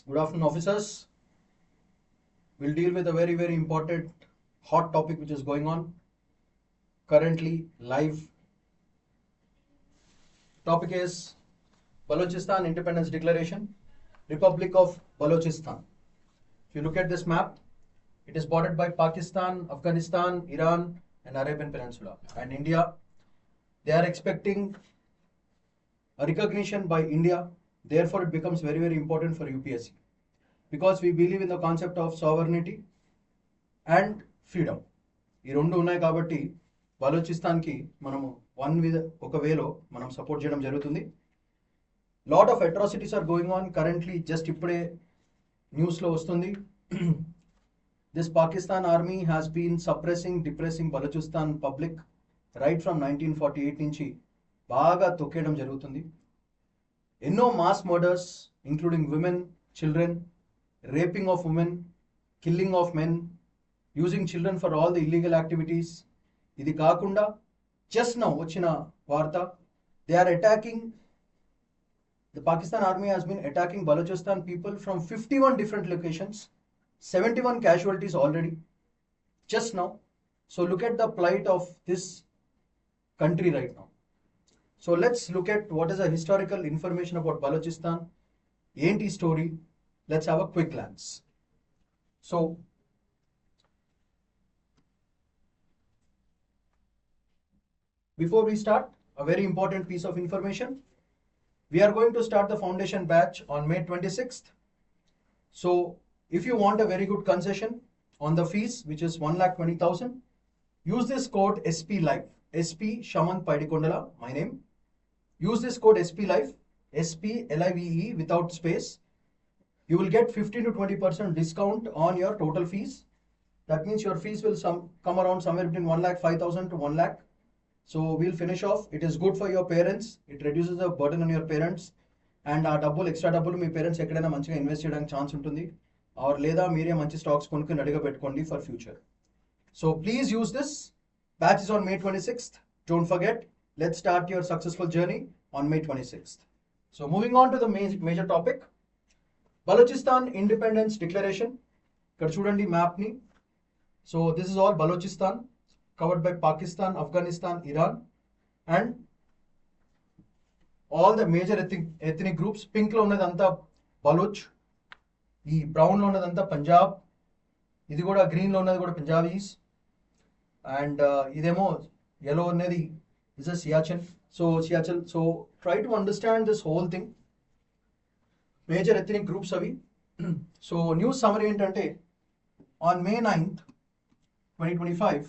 Good afternoon, officers. We'll deal with a very important hot topic which is going on currently live. Topic is Balochistan Independence Declaration, Republic of Balochistan. If you look at this map, it is bordered by Pakistan, Afghanistan, Iran, and Arabian Peninsula. And India, they are expecting a recognition by India. Therefore, it becomes very important for UPSC. Because we believe in the concept of sovereignty and freedom. ఈ రెండు ఉన్నాయి కాబట్టి బలోచిస్తాన్కి మనము ఒక వేలో మనం support చేయడం జరుగుతుంది. Lot of atrocities are going on currently. Just ఇప్పుడే న్యూస్లో వస్తుంది. This Pakistan army has been suppressing depressing Balochistan public right from 1948 నుంచి బాగా తొక్కేయడం జరుగుతుంది. ఎన్నో mass murders including women, children, raping of women, killing of men, using children for all the illegal activities. Idi kaakunda just now vachina varta, they are attacking, the Pakistan army has been attacking Balochistan people from 51 different locations, 71 casualties already just now. So look at the plight of this country right now. So let's look at what is the historical information about Balochistan. Enti story. Let's have a quick glance. So, before we start, a very important piece of information. We are going to start the foundation batch on May 26th. So, if you want a very good concession on the fees, which is 1,20,000, use this code SP Live. SP Shaman Paidikondala, my name. Use this code SP Live, SP LIVE without space. You will get 15 to 20% discount on your total fees. That means your fees will come around somewhere between 1,05,000 to 1 lakh. So we'll finish off. It is good for your parents. It reduces the burden on your parents. And extra double me parents ఎక్కడైనా మంచిగా invest చేయడానికి chance ఉంటుంది. Are లేదా మీరే మంచి stocks కొనుక్కొని రెడీగా పెట్టుకోండి for future. So please use this. Batch is on May 26th. Don't forget. Let's start your successful journey on May 26th. So moving on to the major topic. Balochistan Independence Declaration. ఇక్కడ చూడండి మ్యాప్ని. So this is all Balochistan covered by Pakistan, Afghanistan, Iran and all the major ethnic groups. పింక్లో ఉన్నదంతా బలోచ్, ఈ బ్రౌన్లో ఉన్నదంతా పంజాబ్, ఇది కూడా గ్రీన్లో ఉన్నది కూడా పంజాబీస్, అండ్ ఇదేమో ఎల్లో ఉన్నది is a Siachen. So try to understand this whole thing. Major ethnic groups అవి. సో న్యూస్ సమరీ ఏంటంటే on May 9th, 2025,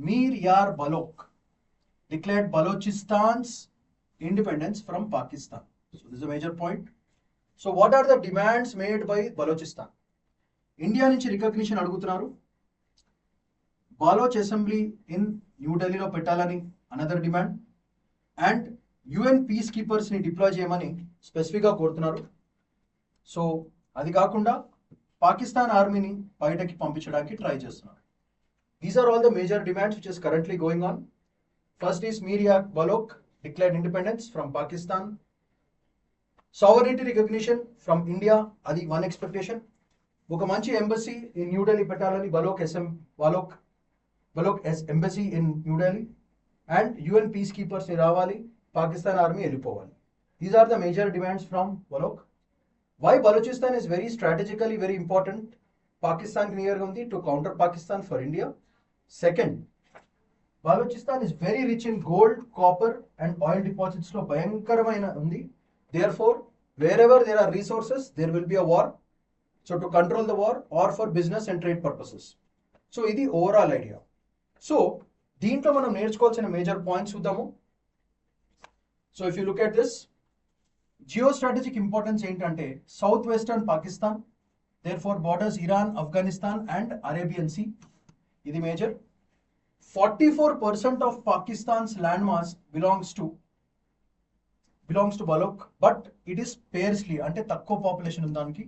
Mir Yar Balok declared Balochistan's independence from Pakistan. So this is a major point. So what are the demands made by Balochistan? India నుంచి recognition అడుగుతున్నారు. Baloch assembly in న్యూఢిల్లీలో పెట్టాలని another demand. And UN peace కీపర్స్ని deploy చేయమని స్పెసిఫిక్గా కోరుతున్నారు. So అది కాకుండా పాకిస్తాన్ ఆర్మీని బయటకి పంపించడానికి ట్రై చేస్తున్నారు. These are all the major demands which is currently going on. First is Mir Yar Baloch declared independence from Pakistan. Sovereignty recognition from India, అది వన్ ఎక్స్పెక్టేషన్. ఒక మంచి ఎంబసీ ఇన్ న్యూఢిల్లీ పెట్టాలని Baloch embassy in New Delhi. And UN peace కీపర్స్ని రావాలి, పాకిస్తాన్ ఆర్మీ వెళ్ళిపోవాలి. These are the major demands from Baloch. Why Balochistan is very strategically very important. Pakistan near undi to counter Pakistan for India. Second, Balochistan is very rich in gold, copper and oil deposits lo bhayankaramaina undi. Therefore, wherever there are resources, there will be a war. So to control the war or for business and trade purposes. So idi overall idea. So deentlo manam nerchukovalsina major points chudamu. So if you look at this, geostrategic importance ఏంటంటే south western Pakistan, there far borders Iran, Afghanistan and Arabian sea. ఇది major. 44% of Pakistan's land mass belongs to Baloch, but it is sparsely, అంటే తక్కువ population ఉంది దానికి.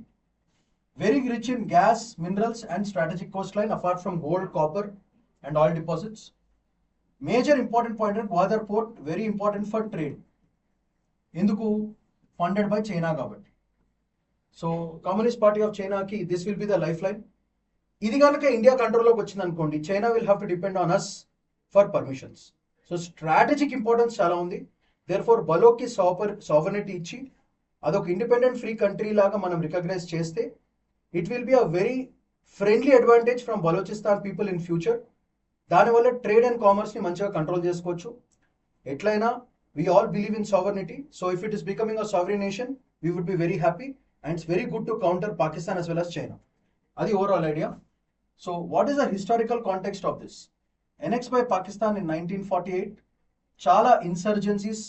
Very rich in gas, minerals and strategic coast line apart from gold, copper and oil deposits. Major important point Gwadar port, very important for trade. ఎందుకు? Funded by China కాబట్టి. So communist party of చైనాకి this will be the lifeline. ఇది కనుక ఇండియా కంట్రోల్లోకి వచ్చింది అనుకోండి, China will have to depend on us for permissions. So strategic importance చాలా ఉంది. దేర్ ఫోర్ బలోక్కి సావర్నిటీ ఇచ్చి అదొక ఇండిపెండెంట్ ఫ్రీ కంట్రీ లాగా మనం రికగ్నైజ్ చేస్తే it will be a very friendly advantage from Balochistan people in future. దానివల్ల ట్రేడ్ అండ్ కామర్స్ని మంచిగా కంట్రోల్ చేసుకోవచ్చు. ఎట్లయినా we all believe in sovereignty. So if it is becoming a sovereign nation we would be very happy and it's very good to counter Pakistan as well as China. అది overall idea. So what is the historical context of this? Annex by Pakistan in 1948. చాలా ఇన్సర్జెన్సీస్,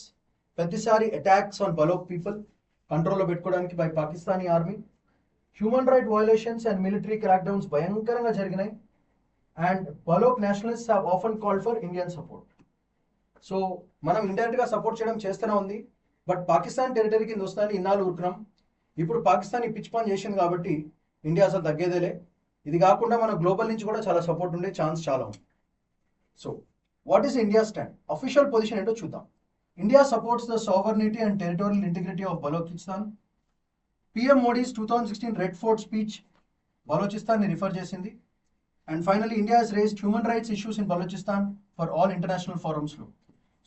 ప్రతిసారి attacks on బలోక్ people కంట్రోల్లో పెట్టుకోవడానికి by Pakistani army. Human right violations and military crackdowns భయంకరంగా జరిగినాయి. And Baloch nationalist have often called for Indian support. So మనం ఇండైరెక్ట్గా support చేయడం చేస్తూనే ఉంది. బట్ పాకిస్తాన్ టెరిటరీ కింద వస్తానని ఇన్నాళ్ళు ఊరుకున్నాం. ఇప్పుడు పాకిస్తాన్ ఈ పిచ్ పని చేసింది కాబట్టి ఇండియా అసలు తగ్గేదేలే. ఇది కాకుండా మన గ్లోబల్ నుంచి కూడా చాలా సపోర్ట్ ఉండే ఛాన్స్ చాలా ఉంది. So what is India stand? Official position ఏంటో చూద్దాం. India supports the sovereignty and territorial integrity of Balochistan. PM Modi's 2016 red fort speech బలోచిస్తాన్ని రిఫర్ చేసింది. And finally India has raised human rights issues in Balochistan for all international ఫోరమ్స్లో.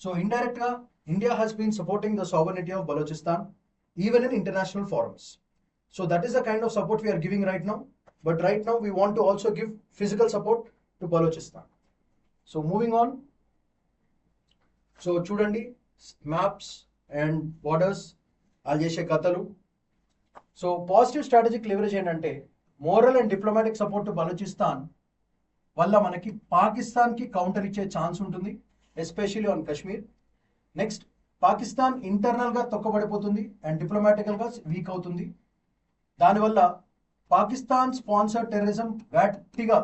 So ఇండైరెక్ట్గా India has been supporting the sovereignty of Balochistan even in international forums. So that is the kind of support we are giving right now. But right now we want to also give physical support to Balochistan. So moving on. So chudandi maps and borders I'll just say Katalu. So positive strategic leverage ఏంటంటే moral and diplomatic support to Balochistan వల్ల మనకి పాకిస్తాన్ కి counter ఇచ్చే chance ఉంటుంది, especially on Kashmir. Next Pakistan internal గా తొక్కబడిపోతుంది and డిప్లొమాటికల్ గా week అవుతుంది. దానివల్ల పాకిస్తాన్ స్పాన్సర్ టెర్రరిజం గట్టిగా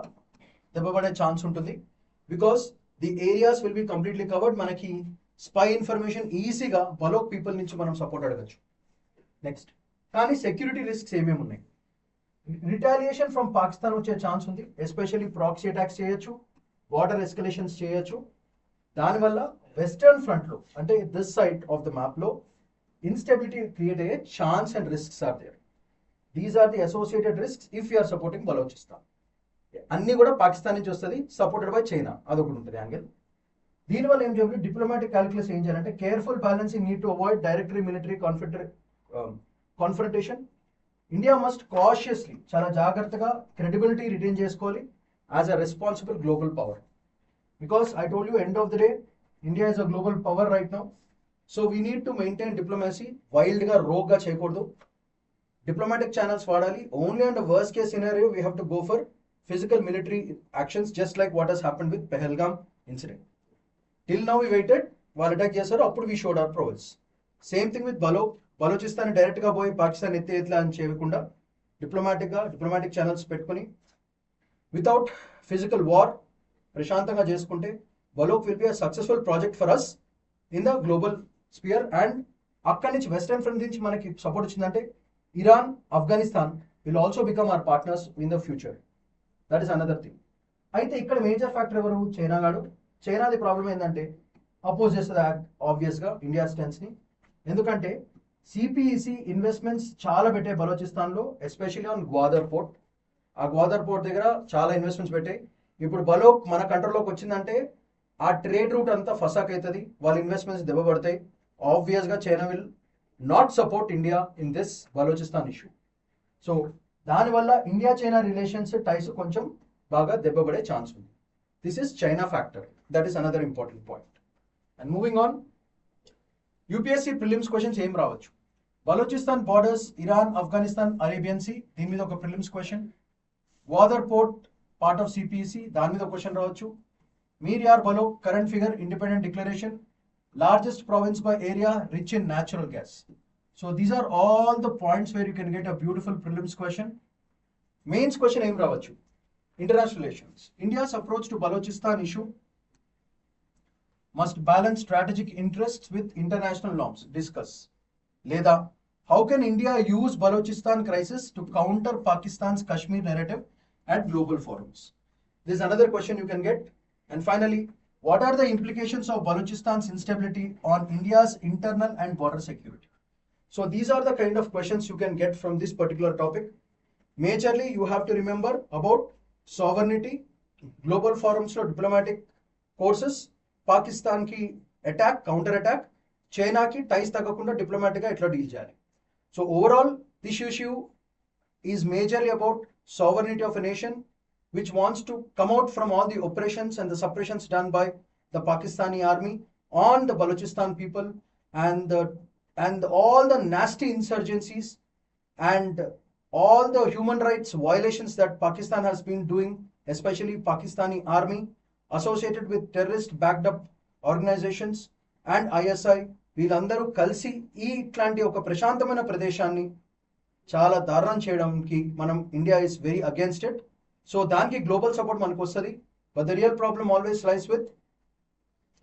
దెబ్బపడే ఛాన్స్ ఉంటుంది. Because the areas will be completely covered. మనకి స్పై ఇన్ఫర్మేషన్ ఈజీగా బలోక్ పీపుల్ నుంచి మనం సపోర్ట్ అడగచ్చు. నెక్స్ట్ కానీ సెక్యూరిటీ రిస్క్స్ ఏమేమి ఉన్నాయి? రిటాలియేషన్ ఫ్రమ్ పాకిస్తాన్ వచ్చే ఛాన్స్ ఉంది, ఎస్పెషల్లీ ప్రాక్సీ అటాక్స్ చేయొచ్చు, బార్డర్ ఎస్కలేషన్స్ చేయొచ్చు. దానివల్ల వెస్టర్న్ ఫ్రంట్లో అంటే దిస్ సైడ్ ఆఫ్ ద మ్యాప్లో ఇన్స్టెబిలిటీ క్రియేట్ అయ్యే chance and risks are there. These are the associated risks if you are supporting Balochistan. అన్ని కూడా పాకిస్తాన్ నుంచి వస్తుంది, సపోర్టెడ్ బై చైనా, అదొకటి ఉంటుంది యాంగిల్. దీనివల్ల ఏం చెప్పి డిప్లొమాటిక్ క్యాలిక్యులస్ ఏం చేయాలంటే careful balancing need to avoid directory military confrontation. India must cautiously చాలా జాగ్రత్తగా క్రెడిబిలిటీ రిటైన్ చేసుకోవాలి as a responsible global power. Because I told you end of the day India is a global power right now. So we need to maintain diplomacy. వైల్డ్గా రోగ్గా చేయకూడదు, diplomatic channels వాడాలి. Only under worst case scenario we have to go for physical military actions just like what has happened with Pahalgam incident. Till now we waited, వాళ్ళు attack చేశారు, అప్పుడు we showed our prowess. Same thing with Balochistan డైరెక్ట్గా పోయి పాకిస్తాన్ ఎత్లా అని చేయకుండా diplomatic channels పెట్టుకుని without physical war ప్రశాంతంగా చేసుకుంటే Baloch will be a successful project for us in the global sphere. And అక్కడి నుంచి వెస్టర్న్ ఫ్రంట్ నుంచి మనకి సపోర్ట్ వచ్చిందంటే Iran, Afghanistan will also become our partners in the future. That is another thing. అయితే ఇక్కడ major factor ఎవరు? China గాడు. చైనాది problem ఏంటంటే అపోజ్ చేస్తుంది ఆబ్వియస్గా ఇండియా స్టెన్స్ని. ఎందుకంటే సిపిఈసి ఇన్వెస్ట్మెంట్స్ చాలా పెట్టాయి బలోచిస్తాన్లో, ఎస్పెషల్లీ ఆన్ గ్వాదర్ పోర్ట్. ఆ గ్వాదర్ పోర్ట్ దగ్గర చాలా ఇన్వెస్ట్మెంట్స్ పెట్టాయి. ఇప్పుడు బలోక్ మన కంట్రోల్లోకి వచ్చిందంటే ఆ ట్రేడ్ రూట్ అంతా ఫసాక్ అవుతుంది, వాళ్ళ ఇన్వెస్ట్మెంట్స్ దెబ్బపడతాయి. ఆబ్వియస్గా China will not support India in this Balochistan issue. So దానివల్ల ఇండియా చైనా రిలేషన్స్ టైస్ కొంచెం బాగా దెబ్బపడే ఛాన్స్ ఉంది. This is China factor. That is another important point. And moving on, UPSC prelims questions ఏం రావచ్చు? Balochistan borders Iran, Afghanistan, Arabian sea, దీని మీద ఒక prelims question. Gwadar port part of CPEC, దాని మీద క్వశ్చన్ రావచ్చు. Mir Yar Baloch current figure independent declaration. Largest province by area, rich in natural gas. So these are all the points where you can get a beautiful prelims question. Mains question em ravachu. International relations. India's approach to Balochistan issue must balance strategic interests with international norms. Discuss. Leda, how can India use Balochistan crisis to counter Pakistan's Kashmir narrative at global forums? This is another question you can get. And finally, what are the implications of Balochistan's instability on India's internal and border security? So these are the kind of questions you can get from this particular topic. Majorly, you have to remember about sovereignty, global forums లో diplomatic courses, Pakistan కి attack, counter attack, చైనాకి టైస్ తగ్గకుండా డిప్లొమాటిక్గా ఎట్లా deal చేయాలి. So overall this issue is majorly about sovereignty of a nation which wants to come out from all the oppressions and the suppressions done by the Pakistani army on the Balochistan people and all the nasty insurgencies and all the human rights violations that Pakistan has been doing, especially Pakistani army associated with terrorist backed up organizations and ISI. వీళ్ళందరూ కలిసి ఈ ఇట్లాంటి ఒక ప్రశాంతమైన ప్రదేశాన్ని చాలా దారుణం చేయడానికి మనం India is very against it. So దానికి గ్లోబల్ సపోర్ట్ మనకు వస్తుంది. But the real problem always lies with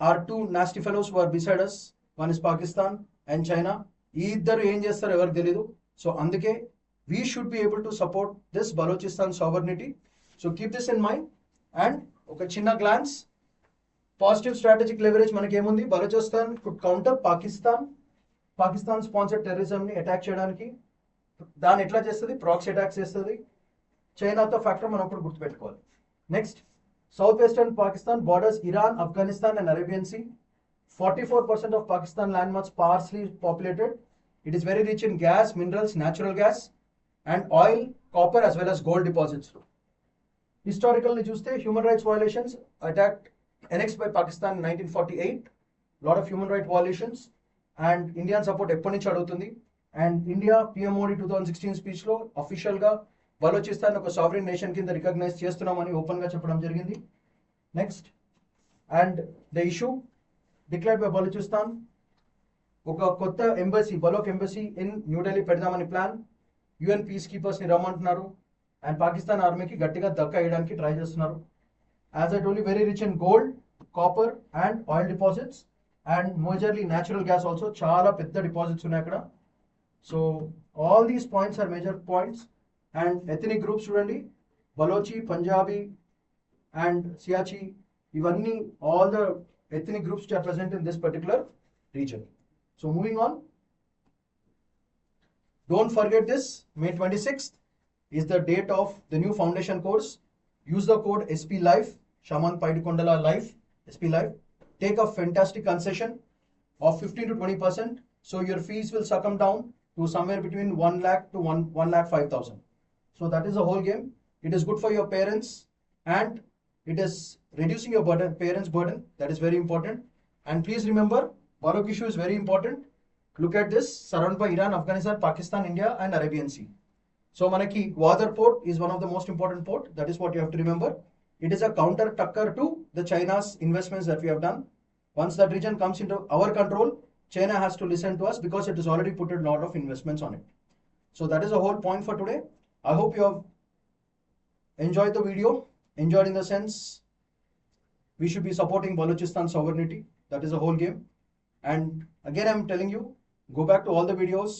our two nasty fellows who are beside us. One is Pakistan and China. ఈ ఇద్దరు ఏం చేస్తారో ఎవరికి తెలీదు. సో అందుకే we should be able to support this Balochistan sovereignty. So keep this in mind. And ఒక చిన్న glance, positive strategic leverage మనకి ఏముంది? Balochistan could counter Pakistan sponsored టెర్రరిజంని అటాక్ చేయడానికి. దాన్ని ఎట్లా చేస్తుంది? ప్రాక్సీ అటాక్స్ చేస్తుంది. చైనాతో ఫ్యాక్టర్ మనం ఇప్పుడు గుర్తుపెట్టుకోవాలి. Next, south western Pakistan borders Iran, Afghanistan and Arabian sea. 44% of Pakistan land mass sparsely populated. It is very rich in gas, minerals, natural gas and oil, copper as well as gold deposits. Historically చూస్తే human rights violations attacked annexed by Pakistan in 1948. Lot of human rights violations and Indian support ఎప్పటి నుంచి అడుగుతుంది. And India PM Modi 2016 speech లో official గా బలోచిస్తాన్ ఒక sovereign nation కింద recognise చేస్తున్నామని open గా చెప్పడం జరిగింది. Next, and the issue declared by Balochistan, ఒక కొత్త ఎంబసీ, బలోక్ ఎంబసీ ఇన్ న్యూఢిల్లీ పెడదామని ప్లాన్. యుఎన్ పీస్ కీపర్స్ ని రమ్మంటున్నారు అండ్ పాకిస్తాన్ ఆర్మీకి గట్టిగా దక్క వేయడానికి ట్రై చేస్తున్నారు. As I told you, very rich in gold, copper and oil deposits and majorly natural gas also. చాలా పెద్ద డిపాజిట్స్ ఉన్నాయి అక్కడ. So all these points are major points. And ethnic groups చూడండి, బలోచి, పంజాబీ అండ్ సియాచి, ఇవన్నీ all the ethnic groups which are present in this particular region. So moving on, don't forget this, May 26th is the date of the new foundation course. Use the code SP Life, Shaman Paidikondala Life, SP Life. Take a fantastic concession of 15 to 20%. So your fees will succumb down to somewhere between 1 lakh to 1 lakh 5,000. So that is the whole game. It is good for your parents and it is reducing your burden, parents' burden. That is very important. And please remember, Balok issue is very important. Look at this, surrounded by Iran, Afghanistan, Pakistan, India and Arabian Sea. So Manaki Gwadar port is one of the most important port. That is what you have to remember. It is a counter tucker to the China's investments that we have done. Once that region comes into our control, China has to listen to us because it has already put a lot of investments on it. So that is the whole point for today. I hope you have enjoyed the video. Enjoyed in the sense, we should be supporting Balochistan sovereignty. That is the whole game. And again, I'm telling you, go back to all the videos,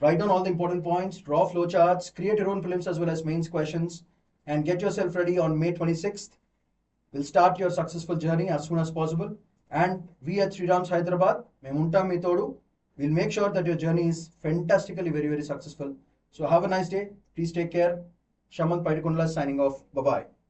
write down all the important points, draw flowcharts, create your own prelims as well as mains questions, and get yourself ready on May 26th. We'll start your successful journey as soon as possible. And we at Sri Ram's Hyderabad, Memunta Mitodu, will make sure that your journey is fantastically very, very successful. So have a nice day. Please take care. Shaman Paidikondala signing off. Bye-bye.